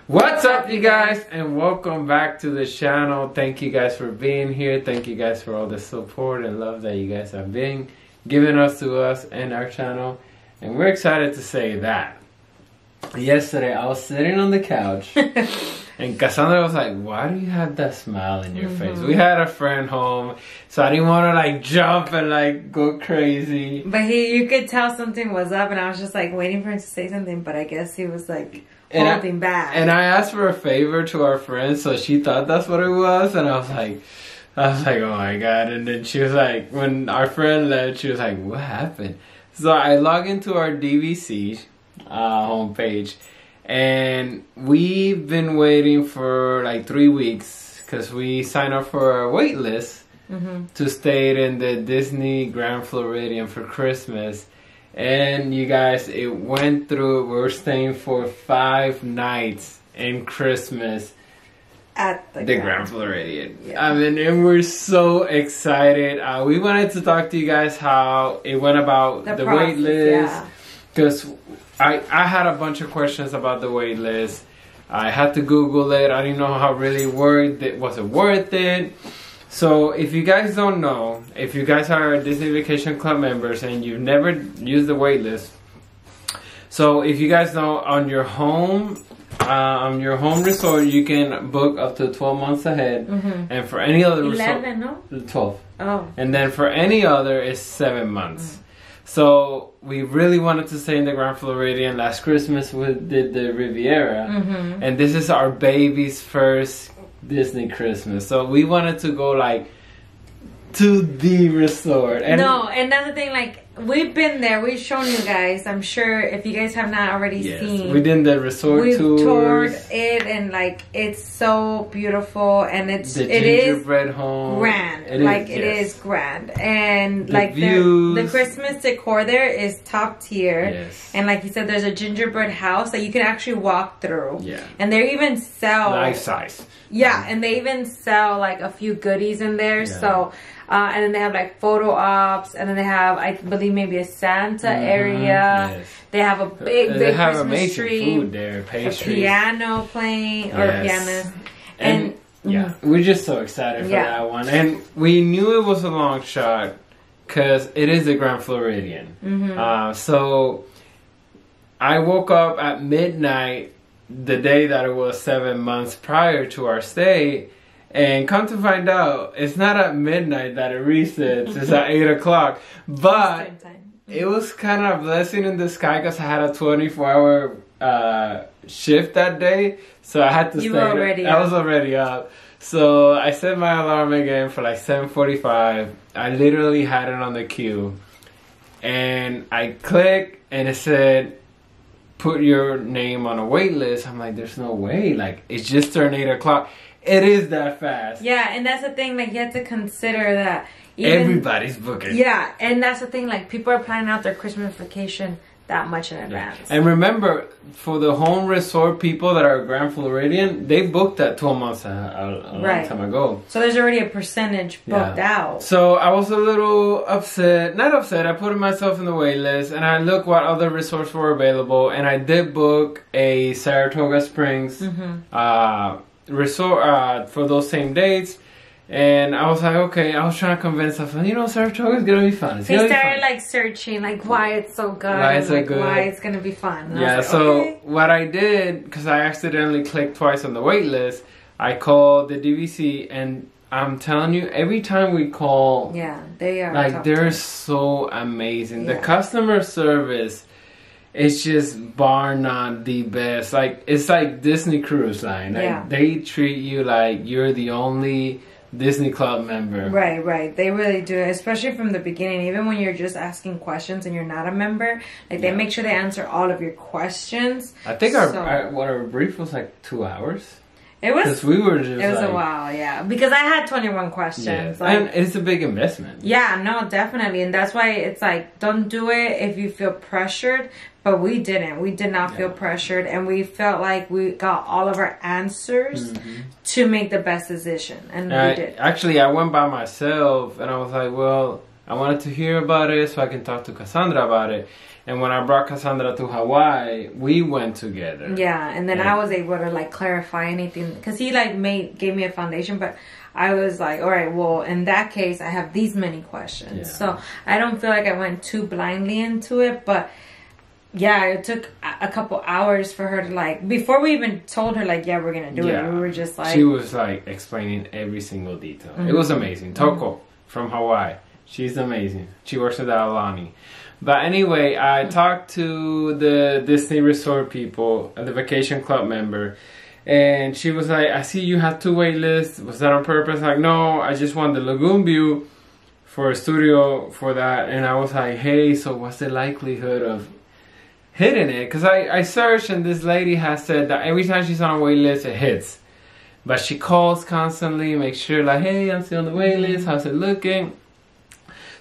What's up, you guys, and welcome back to the channel. Thank you guys for being here. Thank you guys for all the support and love that you guys have been giving to us and our channel. And we're excited to say that yesterday I was sitting on the couch and Cassandra was like, why do you have that smile in your face? We had a friend home, so I didn't want to like jump and like go crazy. But you could tell something was up, and I was just like waiting for him to say something, but I guess he was like holding back. And I asked for a favor to our friend, so she thought that's what it was, and I was like, oh my god. And then she was like, when our friend left, she was like, what happened? So I log into our DVC homepage, and we've been waiting for like 3 weeks because we signed up for a wait list to stay in the Disney Grand Floridian for Christmas. And you guys, it went through. We're staying for 5 nights in Christmas at the Grand Floridian. Yeah. I mean, and we're so excited. We wanted to talk to you guys how it went about the wait list. Because I had a bunch of questions about the wait list. I had to Google it. I didn't know how really worth it. Was it worth it? So if you guys don't know, if you guys are Disney Vacation Club members and you've never used the wait list, so if you guys know, on your home resort, you can book up to 12 months ahead, and for any other 11, no? 12. Oh. And then for any other, it's 7 months. So we really wanted to stay in the Grand Floridian. Last Christmas we did the Riviera, and this is our baby's first Disney Christmas. So we wanted to go like to the resort. And and that's the thing, like, we've been there, we've shown you guys. I'm sure if you guys have not already seen, we did the resort tours. We've toured it, and like, it's so beautiful, and it gingerbread home, grand. It is grand, and like views. The Christmas decor there is top tier. And like you said, there's a gingerbread house that you can actually walk through. And they even sell life size. And they even sell like a few goodies in there. So and then they have like photo ops, and then they have, I believe, maybe a Santa area. They have a big Christmas tree. Food there, pastries, a piano playing or pianist, and we're just so excited for that one. And we knew it was a long shot because it is the Grand Floridian. So I woke up at midnight the day that it was 7 months prior to our stay. And come to find out, it's not at midnight that it resets, it's at 8 o'clock. But it was kind of a blessing in the sky because I had a 24-hour shift that day. So I had to stay. I was already up. So I set my alarm again for like 7:45. I literally had it on the queue. And I clicked and it said, put your name on a wait list. I'm like, there's no way. Like, it's just turned 8 o'clock. It is that fast. Yeah, and that's the thing, like, you have to consider that everybody's booking. Yeah, and that's the thing, like, people are planning out their Christmas vacation that much in advance. And remember, for the home resort people that are Grand Floridian, they booked that 12 months a long time ago. So there's already a percentage booked out. So I was a little upset. Not upset, I put myself in the wait list, and I looked what other resorts were available, and I did book a Saratoga Springs resort for those same dates. And I was like, okay, I was trying to convince myself, you know, Saratoga is gonna be fun. He started like searching, like, why it's so good, why it's gonna be fun. And I was like, okay. What I did, because I accidentally clicked twice on the wait list, I called the DVC, and I'm telling you, every time we call, they are like, they're so amazing. The customer service, it's just bar none the best. Like, it's like Disney Cruise Line. Like, they treat you like you're the only Disney Club member. Right. They really do, especially from the beginning. Even when you're just asking questions and you're not a member, like, they make sure they answer all of your questions. I think our brief was like 2 hours. It was. We were just. It was a while, because I had 21 questions. Like, and it's a big investment. Yeah, no, definitely, and that's why it's like, don't do it if you feel pressured. But we didn't. We did not feel pressured, and we felt like we got all of our answers to make the best decision, and we did. Actually, I went by myself, and I was like, well, I wanted to hear about it so I can talk to Cassandra about it. And when I brought Cassandra to Hawaii, we went together. Yeah, and then I was able to like clarify anything because he like gave me a foundation, but I was like, all right, well, in that case, I have these many questions. Yeah. So I don't feel like I went too blindly into it, but yeah, it took a couple hours for her to like, before we even told her like, yeah, we're going to do it. We were just like. She was like explaining every single detail. Mm-hmm. It was amazing. Toko from Hawaii. She's amazing. She works with Alani. But anyway, I talked to the Disney Resort people, the Vacation Club member. And she was like, I see you have 2 wait lists. Was that on purpose? Like, no, I just want the Lagoon View for a studio for that. And I was like, hey, so what's the likelihood of hitting it? Because I searched and this lady has said that every time she's on a wait list, it hits. But she calls constantly, makes sure like, hey, I'm still on the wait list. How's it looking?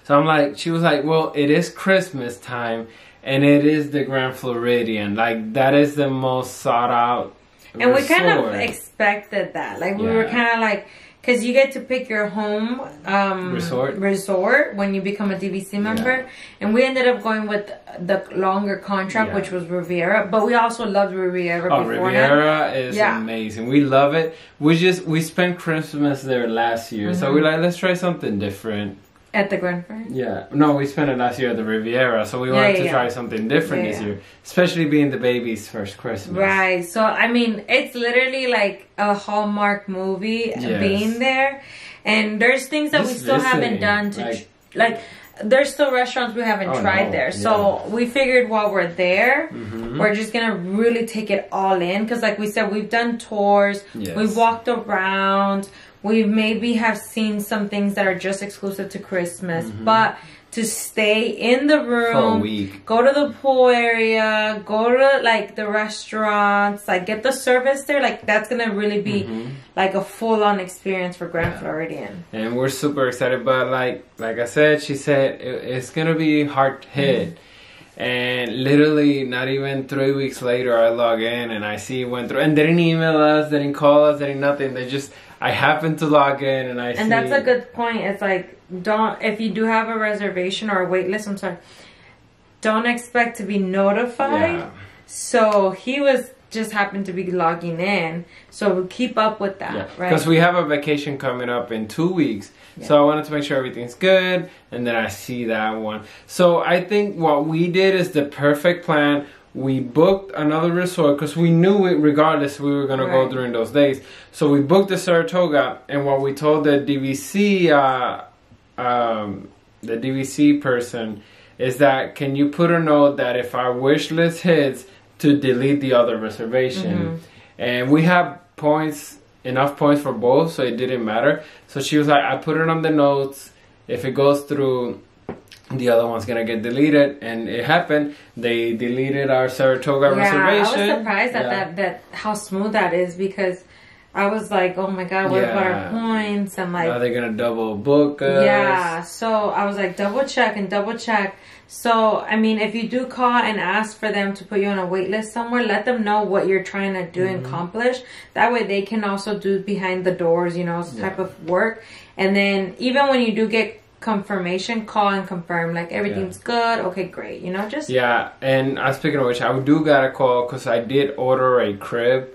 So I'm like, she was like, well, it is Christmas time and it is the Grand Floridian. Like, that is the most sought out. And resort. We kind of expected that. Like, we were kind of like, because you get to pick your home resort when you become a DVC member. Yeah. And we ended up going with the longer contract, which was Riviera. But we also loved Riviera beforehand. Riviera is amazing. We love it. We spent Christmas there last year. So we're like, let's try something different. At the Grand Fair? Yeah. No, we spent it last year at the Riviera, so we wanted to try something different this year. Especially being the baby's first Christmas. Right. So, I mean, it's literally like a Hallmark movie being there. And there's things that we still haven't done to... Like, there's still restaurants we haven't tried there. So, we figured while we're there, we're just going to really take it all in. Because like we said, we've done tours. Yes. We've walked around. We maybe have seen some things that are just exclusive to Christmas, but to stay in the room, for a week. Go to the pool area, go to like the restaurants, like get the service there, like that's gonna really be like a full-on experience for Grand Floridian. And we're super excited, but like I said, she said it's gonna be hard hit. And literally not even 3 weeks later I log in and I see it went through, and they didn't email us, they didn't call us, they didn't nothing. They just, I happened to log in and I see. And that's a good point. It's like, if you do have a reservation or a wait list, don't expect to be notified. Yeah. So he just happened to be logging in, so we'll keep up with that, right? Because we have a vacation coming up in 2 weeks. So I wanted to make sure everything's good, and then I see that one. So I think what we did is the perfect plan. We booked another resort because we knew it regardless we were going to go during those days. So we booked the Saratoga, and what we told the DVC person is that, can you put a note that if our wish list hits, to delete the other reservation. And we have enough points for both, so it didn't matter. So she was like, I put it on the notes. If it goes through, the other one's gonna get deleted. And it happened. They deleted our Saratoga reservation. I was surprised at that how smooth that is, because I was like, oh my god, what about our points? I'm like, are they gonna double book us? Yeah, so I was like, double check. So, I mean, if you do call and ask for them to put you on a wait list somewhere, let them know what you're trying to do and accomplish. That way they can also do behind the doors, type of work. And then even when you do get confirmation, call and confirm, like everything's good, okay, great, just... Yeah, and speaking of which, I do got a call because I did order a crib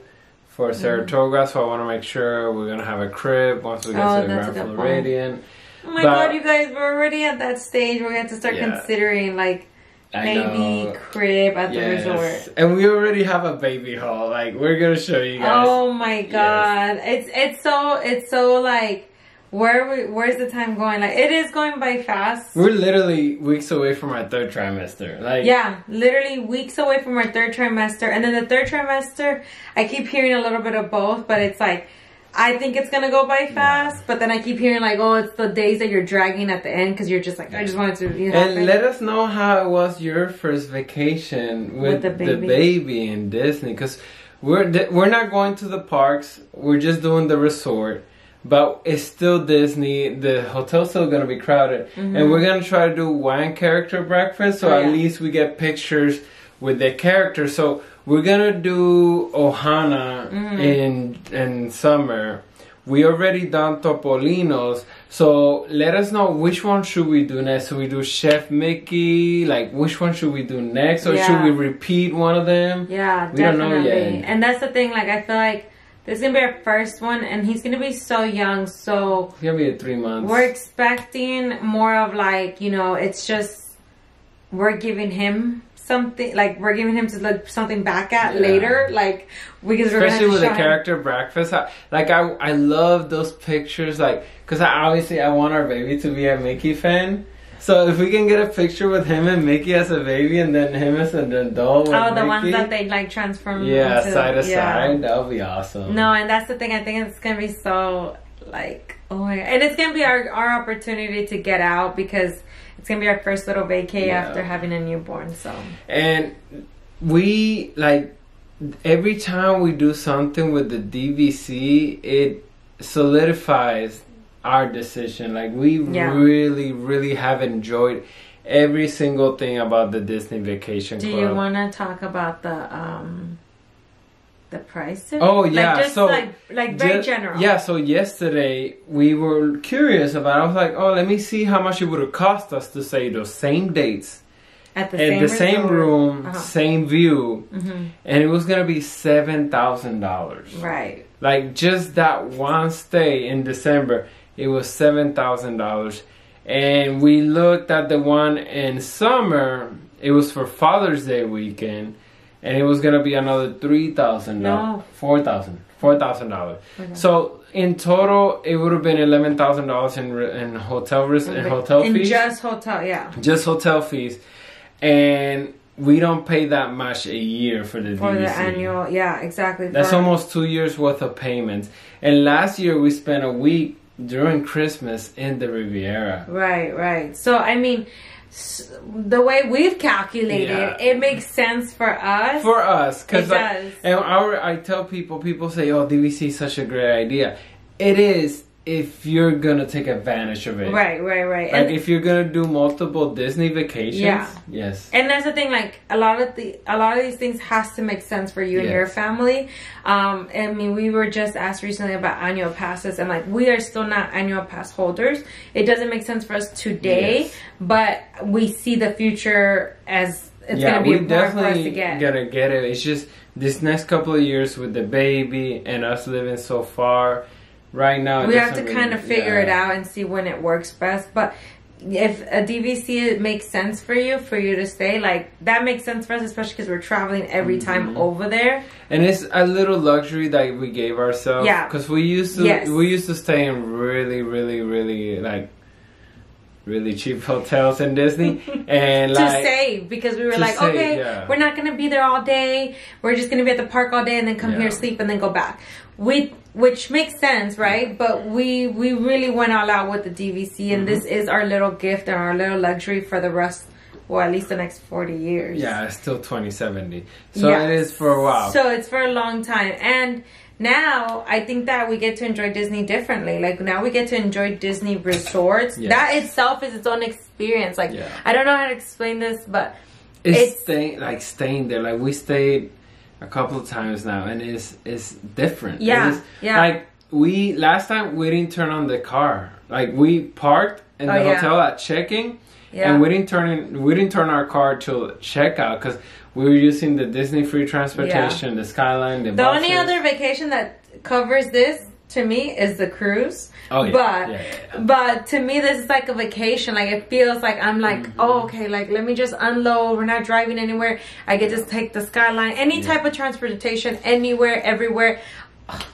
for Saratoga, so I want to make sure we're going to have a crib once we get to the Grand Floridian. Oh my god, you guys, we're already at that stage where we have to start considering like maybe crib at the resort. And we already have a baby haul. Like, we're gonna show you guys. Oh my god. It's so like, where's the time going? Like, it is going by fast. We're literally weeks away from our 3rd trimester. Like, yeah, literally weeks away from our 3rd trimester. And then the 3rd trimester, I keep hearing a little bit of both, but it's like, I think it's gonna go by fast, but then I keep hearing like, oh, it's the days that you're dragging at the end because you're just like, I just wanted to. And let us know how it was your first vacation with the baby in Disney, because we're not going to the parks. We're just doing the resort, but it's still Disney. The hotel's still gonna be crowded, and we're gonna try to do one character breakfast, so at least we get pictures with the characters. So we're gonna do Ohana in summer we already done Topolino's, so let us know which one should we do next. Should we do Chef Mickey? Like, which one should we do next? Or should we repeat one of them? Yeah, we definitely. don't know yet. And that's the thing, like, I feel like this is going to be our first one, and he's going to be so young, so... It's going to be 3 months. We're expecting more of, like, you know, it's just... We're giving him something, like, we're giving him to look something back at later, like, because we're especially with the character breakfast. I love those pictures, like, because obviously I want our baby to be a Mickey fan. So if we can get a picture with him and Mickey as a baby, and then him as an adult with the Mickey, ones that they like transform into, side to side, that would be awesome. No, and that's the thing, I think it's gonna be so, like, oh my God. And it's gonna be our opportunity to get out, because it's gonna be our first little vacay after having a newborn. So, and we, like, every time we do something with the DVC, it solidifies our decision. Like, we really, really have enjoyed every single thing about the Disney Vacation Club. Do you want to talk about the prices? Oh yeah, like, just so like very general. Yeah, so yesterday we were curious about it. I was like, oh, let me see how much it would have cost us to say those same dates at the same room, same view, and it was gonna be $7,000. Right. Like, just that one stay in December, it was $7,000. And we looked at the one in summer. It was for Father's Day weekend, and it was gonna be another $3,000. No, $4,000. Okay. So in total, it would have been $11,000 in hotel fees. In just hotel, just hotel fees, and we don't pay that much a year for the DVC. For the annual, exactly. That's almost 2 years worth of payments. And last year we spent a week during Christmas in the Riviera. Right. So I mean, the way we've calculated, it makes sense for us. For us, because it does. And I tell people say, "Oh, DVC is such a great idea." It is, if you're gonna take advantage of it. Right. Like, and if you're gonna do multiple Disney vacations, yes. And that's the thing, like, a lot of these things has to make sense for you and your family. I mean, we were just asked recently about annual passes, and like, we are still not annual pass holders. It doesn't make sense for us today, but we see the future as it's gonna be important for us to get. Gotta get it. It's just this next couple of years with the baby and us living so far. Right now, we have to kind of figure it out and see when it works best. But if a DVC makes sense for you to stay, like, that makes sense for us, especially because we're traveling every time over there. And it's a little luxury that we gave ourselves. Yeah, because we used to stay in really, really, really, like, really cheap hotels in Disney, and to save, because we were like, okay, we're not gonna be there all day. We're just gonna be at the park all day and then come here, sleep, and then go back. Which makes sense, right? But we really went all out with the DVC, and this is our little gift and our little luxury for the rest, well, at least the next 40 years. Yeah, it's still 2070. So it is for a while. So it's for a long time. And now I think that we get to enjoy Disney differently. Like, now we get to enjoy Disney resorts. That itself is its own experience. Like, I don't know how to explain this, but it's staying there. Like, we stayed a couple of times now, and it's different. Like, last time we didn't turn on the car. Like, we parked in the hotel at check-in, and we didn't turn our car till checkout, because we were using the Disney free transportation, the Skyline, the buses. Only other vacation that covers this to me is the cruise. But to me, this is like a vacation. Like, it feels like I'm like, oh, okay, like, let me just unload. We're not driving anywhere. I get to take the Skyline, any type of transportation, anywhere, everywhere.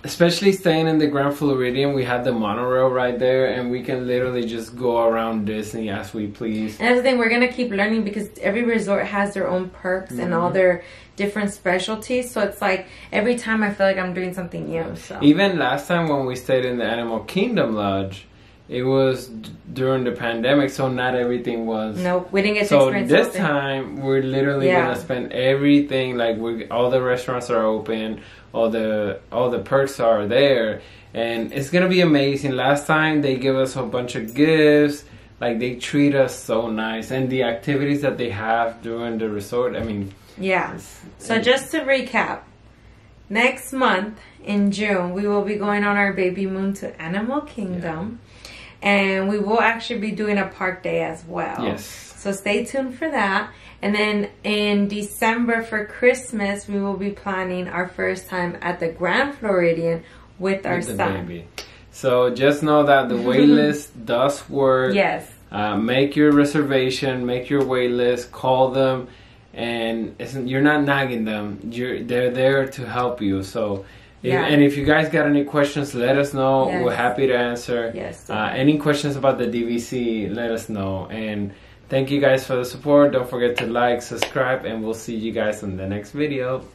Especially staying in the Grand Floridian, we had the monorail right there, and we can literally just go around Disney as we please. And that's the thing, we're gonna keep learning, because every resort has their own perks and all their different specialties. So it's like, every time I feel like I'm doing something new. So even last time when we stayed in the Animal Kingdom Lodge, it was during the pandemic, so not everything was. No, we didn't get to experience So this time, we're literally gonna spend everything. Like, all the restaurants are open, all the perks are there, and it's gonna be amazing. Last time they gave us a bunch of gifts. Like, they treat us so nice, and the activities that they have during the resort. I mean, So just to recap, next month in June, we will be going on our baby moon to Animal Kingdom. Yeah. And we will actually be doing a park day as well. Yes. So stay tuned for that. And then in December for Christmas, we will be planning our first time at the Grand Floridian with our son. Baby. So just know that the wait list does work. Yes. Make your reservation, make your wait list, call them, and you're not nagging them. They're there to help you. So, and if you guys got any questions, let us know. Yes. We're happy to answer. Yes. Any questions about the DVC, let us know. And thank you guys for the support. Don't forget to like, subscribe, and we'll see you guys in the next video.